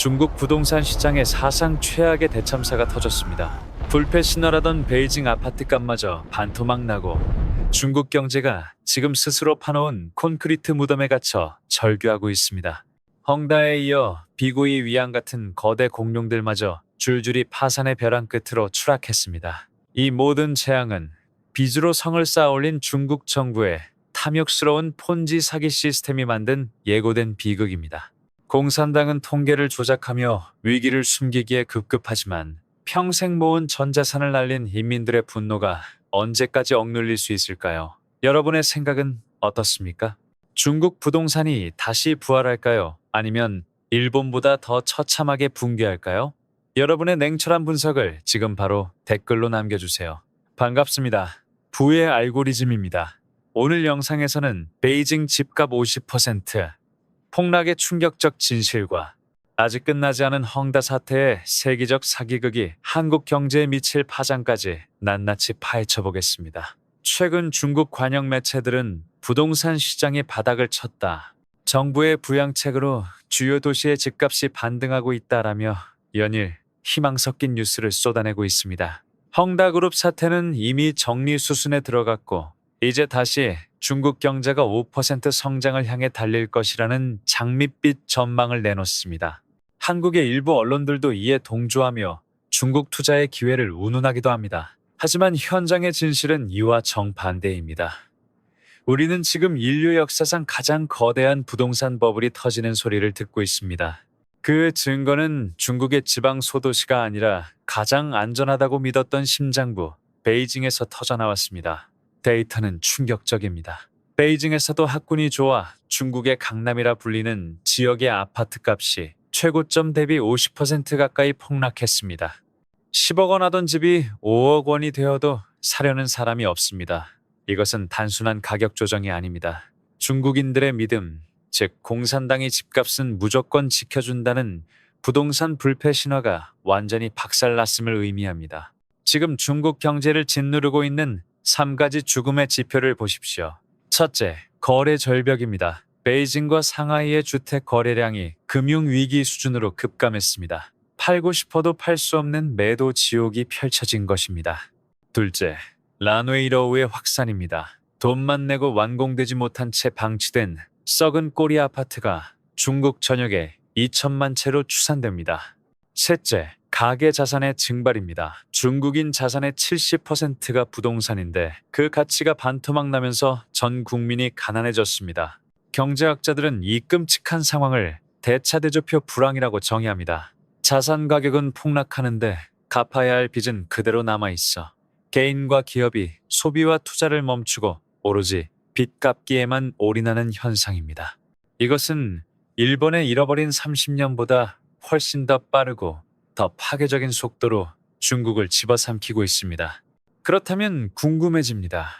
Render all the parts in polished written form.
중국 부동산 시장에 사상 최악의 대참사가 터졌습니다. 불패 신화라던 베이징 아파트값마저 반토막 나고 중국 경제가 지금 스스로 파놓은 콘크리트 무덤에 갇혀 절규하고 있습니다. 헝다에 이어 비구이 위안 같은 거대 공룡들마저 줄줄이 파산의 벼랑 끝으로 추락했습니다. 이 모든 재앙은 빚으로 성을 쌓아올린 중국 정부의 탐욕스러운 폰지 사기 시스템이 만든 예고된 비극입니다. 공산당은 통계를 조작하며 위기를 숨기기에 급급하지만 평생 모은 전 자산을 날린 인민들의 분노가 언제까지 억눌릴 수 있을까요? 여러분의 생각은 어떻습니까? 중국 부동산이 다시 부활할까요? 아니면 일본보다 더 처참하게 붕괴할까요? 여러분의 냉철한 분석을 지금 바로 댓글로 남겨주세요. 반갑습니다. 부의 알고리즘입니다. 오늘 영상에서는 베이징 집값 50%, 폭락의 충격적 진실과 아직 끝나지 않은 헝다 사태의 세계적 사기극이 한국 경제에 미칠 파장까지 낱낱이 파헤쳐 보겠습니다. 최근 중국 관영 매체들은 부동산 시장이 바닥을 쳤다, 정부의 부양책으로 주요 도시의 집값이 반등하고 있다라며 연일 희망 섞인 뉴스를 쏟아내고 있습니다. 헝다그룹 사태는 이미 정리 수순에 들어갔고 이제 다시 중국 경제가 5% 성장을 향해 달릴 것이라는 장밋빛 전망을 내놓습니다. 한국의 일부 언론들도 이에 동조하며 중국 투자의 기회를 운운하기도 합니다. 하지만 현장의 진실은 이와 정반대입니다. 우리는 지금 인류 역사상 가장 거대한 부동산 버블이 터지는 소리를 듣고 있습니다. 그 증거는 중국의 지방 소도시가 아니라 가장 안전하다고 믿었던 심장부 베이징에서 터져나왔습니다. 데이터는 충격적입니다. 베이징에서도 학군이 좋아 중국의 강남이라 불리는 지역의 아파트 값이 최고점 대비 50% 가까이 폭락했습니다. 10억 원 하던 집이 5억 원이 되어도 사려는 사람이 없습니다. 이것은 단순한 가격 조정이 아닙니다. 중국인들의 믿음, 즉 공산당이 집값은 무조건 지켜준다는 부동산 불패 신화가 완전히 박살났음을 의미합니다. 지금 중국 경제를 짓누르고 있는 3가지 죽음의 지표를 보십시오. 첫째, 거래 절벽입니다. 베이징과 상하이의 주택 거래량이 금융위기 수준으로 급감했습니다. 팔고 싶어도 팔 수 없는 매도 지옥이 펼쳐진 것입니다. 둘째, 란웨이로우의 확산입니다. 돈만 내고 완공되지 못한 채 방치된 썩은 꼬리 아파트가 중국 전역에 2천만 채로 추산됩니다. 셋째, 가계 자산의 증발입니다. 중국인 자산의 70%가 부동산인데 그 가치가 반토막 나면서 전 국민이 가난해졌습니다. 경제학자들은 이 끔찍한 상황을 대차대조표 불황이라고 정의합니다. 자산 가격은 폭락하는데 갚아야 할 빚은 그대로 남아있어 개인과 기업이 소비와 투자를 멈추고 오로지 빚 갚기에만 올인하는 현상입니다. 이것은 일본의 잃어버린 30년보다 훨씬 더 빠르고 더 파괴적인 속도로 중국을 집어삼키고 있습니다. 그렇다면 궁금해집니다.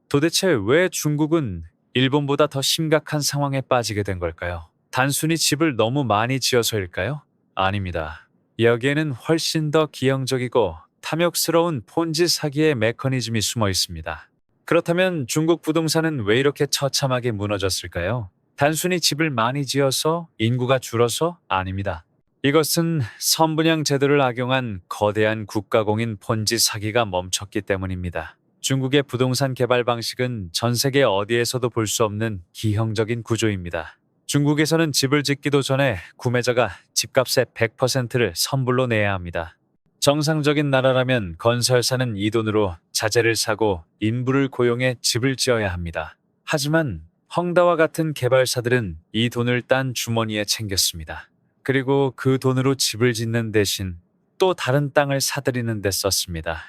도대체 왜 중국은 일본보다 더 심각한 상황에 빠지게 된 걸까요? 단순히 집을 너무 많이 지어서일까요? 아닙니다. 여기에는 훨씬 더 기형적이고 탐욕스러운 폰지 사기의 메커니즘이 숨어 있습니다. 그렇다면 중국 부동산은 왜 이렇게 처참하게 무너졌을까요? 단순히 집을 많이 지어서 인구가 줄어서? 아닙니다. 이것은 선분양 제도를 악용한 거대한 국가공인 폰지 사기가 멈췄기 때문입니다. 중국의 부동산 개발 방식은 전 세계 어디에서도 볼 수 없는 기형적인 구조입니다. 중국에서는 집을 짓기도 전에 구매자가 집값의 100%를 선불로 내야 합니다. 정상적인 나라라면 건설사는 이 돈으로 자재를 사고 인부를 고용해 집을 지어야 합니다. 하지만 헝다와 같은 개발사들은 이 돈을 딴 주머니에 챙겼습니다. 그리고 그 돈으로 집을 짓는 대신 또 다른 땅을 사들이는 데 썼습니다.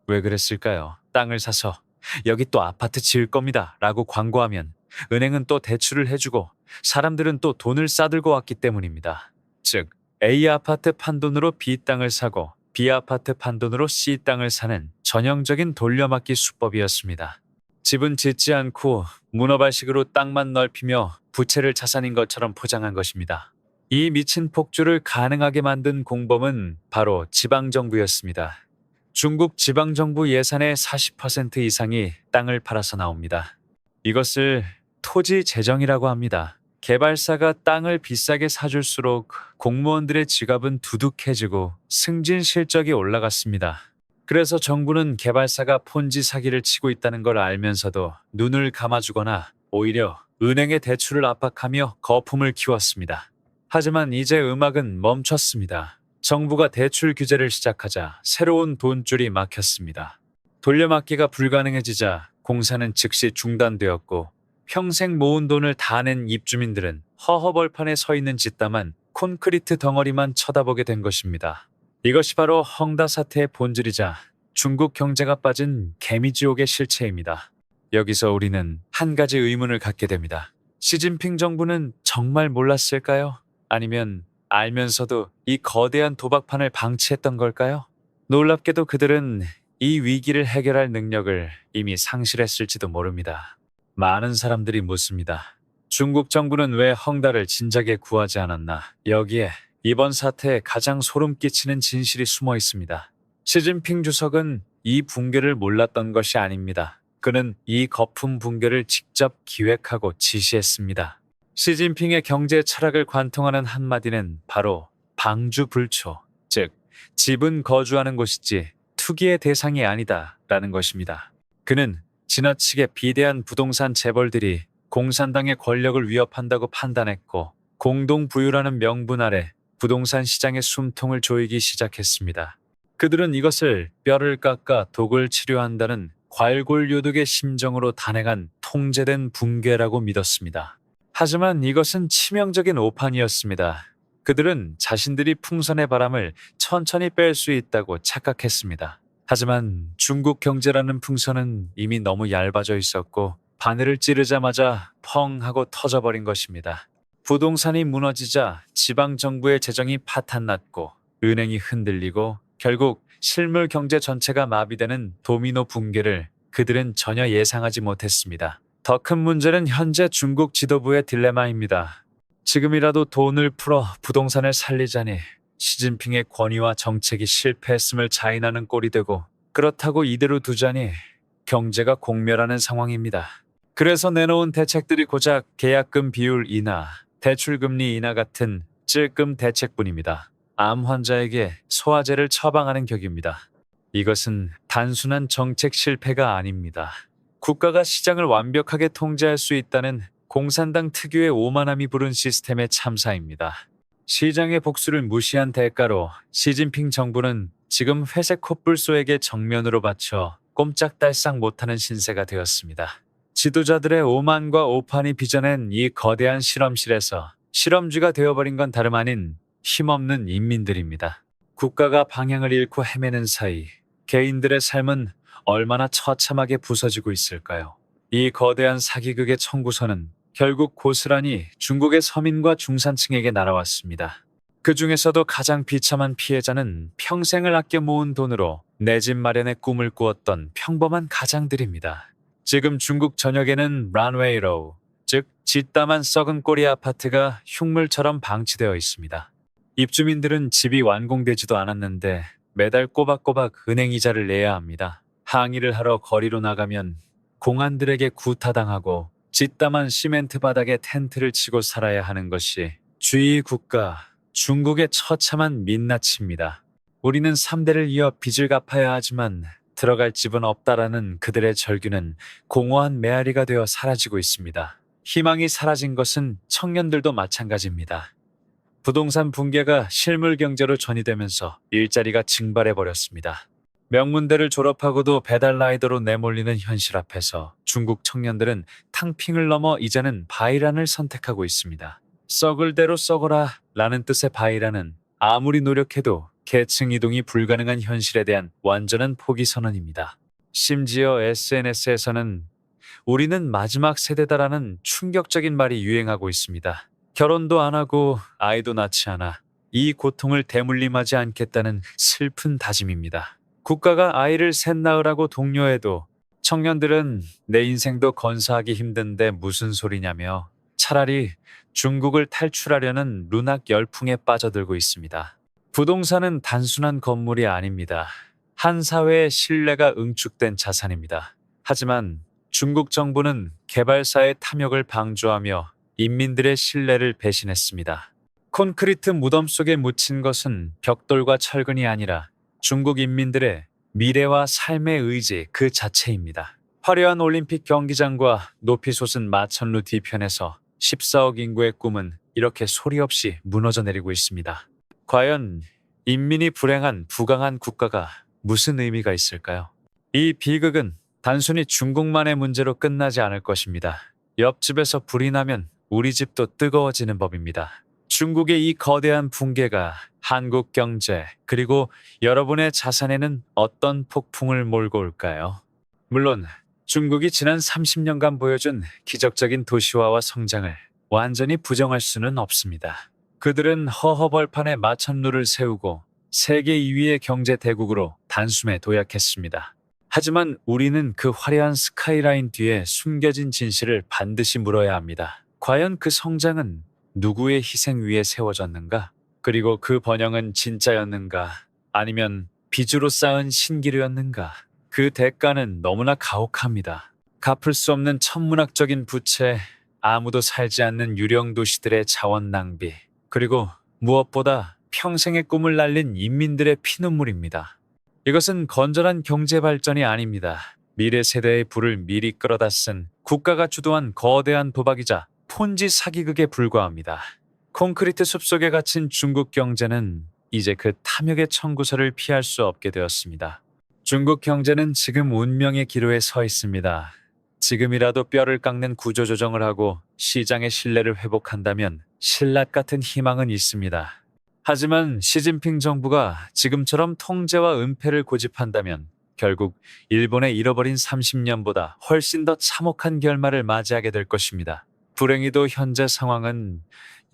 왜 그랬을까요? 땅을 사서 여기 또 아파트 지을 겁니다 라고 광고하면 은행은 또 대출을 해주고 사람들은 또 돈을 싸들고 왔기 때문입니다. 즉 A 아파트 판돈으로 B 땅을 사고 B 아파트 판돈으로 C 땅을 사는 전형적인 돌려막기 수법이었습니다. 집은 짓지 않고 문어발식으로 땅만 넓히며 부채를 자산인 것처럼 포장한 것입니다. 이 미친 폭주를 가능하게 만든 공범은 바로 지방정부였습니다. 중국 지방정부 예산의 40% 이상이 땅을 팔아서 나옵니다. 이것을 토지 재정이라고 합니다. 개발사가 땅을 비싸게 사줄수록 공무원들의 지갑은 두둑해지고 승진 실적이 올라갔습니다. 그래서 정부는 개발사가 폰지 사기를 치고 있다는 걸 알면서도 눈을 감아주거나 오히려 은행의 대출을 압박하며 거품을 키웠습니다. 하지만 이제 음악은 멈췄습니다. 정부가 대출 규제를 시작하자 새로운 돈줄이 막혔습니다. 돌려막기가 불가능해지자 공사는 즉시 중단되었고 평생 모은 돈을 다 낸 입주민들은 허허벌판에 서 있는 짓담한 콘크리트 덩어리만 쳐다보게 된 것입니다. 이것이 바로 헝다 사태의 본질이자 중국 경제가 빠진 개미지옥의 실체입니다. 여기서 우리는 한 가지 의문을 갖게 됩니다. 시진핑 정부는 정말 몰랐을까요? 아니면 알면서도 이 거대한 도박판을 방치했던 걸까요? 놀랍게도 그들은 이 위기를 해결할 능력을 이미 상실했을지도 모릅니다. 많은 사람들이 묻습니다. 중국 정부는 왜 헝다를 진작에 구하지 않았나? 여기에 이번 사태에 가장 소름 끼치는 진실이 숨어 있습니다. 시진핑 주석은 이 붕괴를 몰랐던 것이 아닙니다. 그는 이 거품 붕괴를 직접 기획하고 지시했습니다. 시진핑의 경제 철학을 관통하는 한마디는 바로 방주불초, 즉 집은 거주하는 곳이지 투기의 대상이 아니다 라는 것입니다. 그는 지나치게 비대한 부동산 재벌들이 공산당의 권력을 위협한다고 판단했고 공동 부유라는 명분 아래 부동산 시장의 숨통을 조이기 시작했습니다. 그들은 이것을 뼈를 깎아 독을 치료한다는 괄골요독의 심정으로 단행한 통제된 붕괴라고 믿었습니다. 하지만 이것은 치명적인 오판이었습니다. 그들은 자신들이 풍선의 바람을 천천히 뺄 수 있다고 착각했습니다. 하지만 중국 경제라는 풍선은 이미 너무 얇아져 있었고 바늘을 찌르자마자 펑 하고 터져버린 것입니다. 부동산이 무너지자 지방정부의 재정이 파탄났고 은행이 흔들리고 결국 실물 경제 전체가 마비되는 도미노 붕괴를 그들은 전혀 예상하지 못했습니다. 더 큰 문제는 현재 중국 지도부의 딜레마입니다. 지금이라도 돈을 풀어 부동산을 살리자니 시진핑의 권위와 정책이 실패했음을 자인하는 꼴이 되고 그렇다고 이대로 두자니 경제가 공멸하는 상황입니다. 그래서 내놓은 대책들이 고작 계약금 비율 인하, 대출금리 인하 같은 찔끔 대책뿐입니다. 암 환자에게 소화제를 처방하는 격입니다. 이것은 단순한 정책 실패가 아닙니다. 국가가 시장을 완벽하게 통제할 수 있다는 공산당 특유의 오만함이 부른 시스템의 참사입니다. 시장의 복수를 무시한 대가로 시진핑 정부는 지금 회색 콧불소에게 정면으로 바쳐 꼼짝달싹 못하는 신세가 되었습니다. 지도자들의 오만과 오판이 빚어낸 이 거대한 실험실에서 실험쥐가 되어버린 건 다름 아닌 힘없는 인민들입니다. 국가가 방향을 잃고 헤매는 사이 개인들의 삶은 얼마나 처참하게 부서지고 있을까요? 이 거대한 사기극의 청구서는 결국 고스란히 중국의 서민과 중산층에게 날아왔습니다. 그 중에서도 가장 비참한 피해자는 평생을 아껴 모은 돈으로 내 집 마련의 꿈을 꾸었던 평범한 가장들입니다. 지금 중국 전역에는 런웨이로, 즉 짓담한 썩은 꼬리 아파트가 흉물처럼 방치되어 있습니다. 입주민들은 집이 완공되지도 않았는데 매달 꼬박꼬박 은행 이자를 내야 합니다. 항의를 하러 거리로 나가면 공안들에게 구타당하고 짓담한 시멘트 바닥에 텐트를 치고 살아야 하는 것이 주의 국가 중국의 처참한 민낯입니다. 우리는 3대를 이어 빚을 갚아야 하지만 들어갈 집은 없다라는 그들의 절규는 공허한 메아리가 되어 사라지고 있습니다. 희망이 사라진 것은 청년들도 마찬가지입니다. 부동산 붕괴가 실물 경제로 전이되면서 일자리가 증발해버렸습니다. 명문대를 졸업하고도 배달 라이더로 내몰리는 현실 앞에서 중국 청년들은 탕핑을 넘어 이제는 바이란을 선택하고 있습니다. 썩을 대로 썩어라 라는 뜻의 바이란은 아무리 노력해도 계층 이동이 불가능한 현실에 대한 완전한 포기 선언입니다. 심지어 SNS에서는 우리는 마지막 세대다라는 충격적인 말이 유행하고 있습니다. 결혼도 안 하고 아이도 낳지 않아 이 고통을 대물림하지 않겠다는 슬픈 다짐입니다. 국가가 아이를 셋 낳으라고 독려해도 청년들은 내 인생도 건사하기 힘든데 무슨 소리냐며 차라리 중국을 탈출하려는 lun악 열풍에 빠져들고 있습니다. 부동산은 단순한 건물이 아닙니다. 한 사회의 신뢰가 응축된 자산입니다. 하지만 중국 정부는 개발사의 탐욕을 방조하며 인민들의 신뢰를 배신했습니다. 콘크리트 무덤 속에 묻힌 것은 벽돌과 철근이 아니라 중국 인민들의 미래와 삶의 의지 그 자체입니다. 화려한 올림픽 경기장과 높이 솟은 마천루 뒤편에서 14억 인구의 꿈은 이렇게 소리 없이 무너져 내리고 있습니다. 과연 인민이 불행한 부강한 국가가 무슨 의미가 있을까요? 이 비극은 단순히 중국만의 문제로 끝나지 않을 것입니다. 옆집에서 불이 나면 우리 집도 뜨거워지는 법입니다. 중국의 이 거대한 붕괴가 한국 경제 그리고 여러분의 자산에는 어떤 폭풍을 몰고 올까요? 물론 중국이 지난 30년간 보여준 기적적인 도시화와 성장을 완전히 부정할 수는 없습니다. 그들은 허허벌판에 마천루를 세우고 세계 2위의 경제 대국으로 단숨에 도약했습니다. 하지만 우리는 그 화려한 스카이라인 뒤에 숨겨진 진실을 반드시 물어야 합니다. 과연 그 성장은 누구의 희생 위에 세워졌는가? 그리고 그 번영은 진짜였는가? 아니면 빚으로 쌓은 신기루였는가? 그 대가는 너무나 가혹합니다. 갚을 수 없는 천문학적인 부채, 아무도 살지 않는 유령 도시들의 자원 낭비, 그리고 무엇보다 평생의 꿈을 날린 인민들의 피눈물입니다. 이것은 건전한 경제 발전이 아닙니다. 미래 세대의 부를 미리 끌어다 쓴 국가가 주도한 거대한 도박이자 폰지 사기극에 불과합니다. 콘크리트 숲속에 갇힌 중국 경제는 이제 그 탐욕의 청구서를 피할 수 없게 되었습니다. 중국 경제는 지금 운명의 기로에 서 있습니다. 지금이라도 뼈를 깎는 구조조정을 하고 시장의 신뢰를 회복한다면 신라 같은 희망은 있습니다. 하지만 시진핑 정부가 지금처럼 통제와 은폐를 고집한다면 결국 일본의 잃어버린 30년보다 훨씬 더 참혹한 결말을 맞이하게 될 것입니다. 불행히도 현재 상황은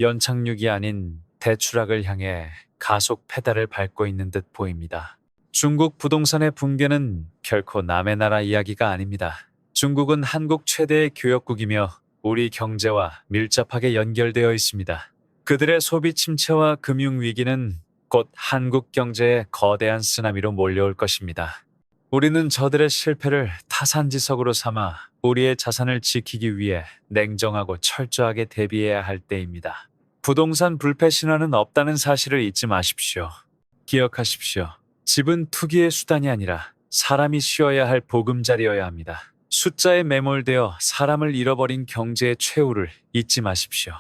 연착륙이 아닌 대추락을 향해 가속 페달을 밟고 있는 듯 보입니다. 중국 부동산의 붕괴는 결코 남의 나라 이야기가 아닙니다. 중국은 한국 최대의 교역국이며 우리 경제와 밀접하게 연결되어 있습니다. 그들의 소비 침체와 금융 위기는 곧 한국 경제에 거대한 쓰나미로 몰려올 것입니다. 우리는 저들의 실패를 타산지석으로 삼아 우리의 자산을 지키기 위해 냉정하고 철저하게 대비해야 할 때입니다. 부동산 불패 신화는 없다는 사실을 잊지 마십시오. 기억하십시오. 집은 투기의 수단이 아니라 사람이 쉬어야 할 보금자리여야 합니다. 숫자에 매몰되어 사람을 잃어버린 경제의 최후를 잊지 마십시오.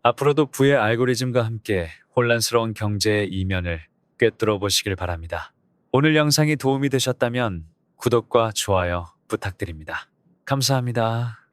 앞으로도 부의 알고리즘과 함께 혼란스러운 경제의 이면을 꿰뚫어 보시길 바랍니다. 오늘 영상이 도움이 되셨다면 구독과 좋아요 부탁드립니다. 감사합니다.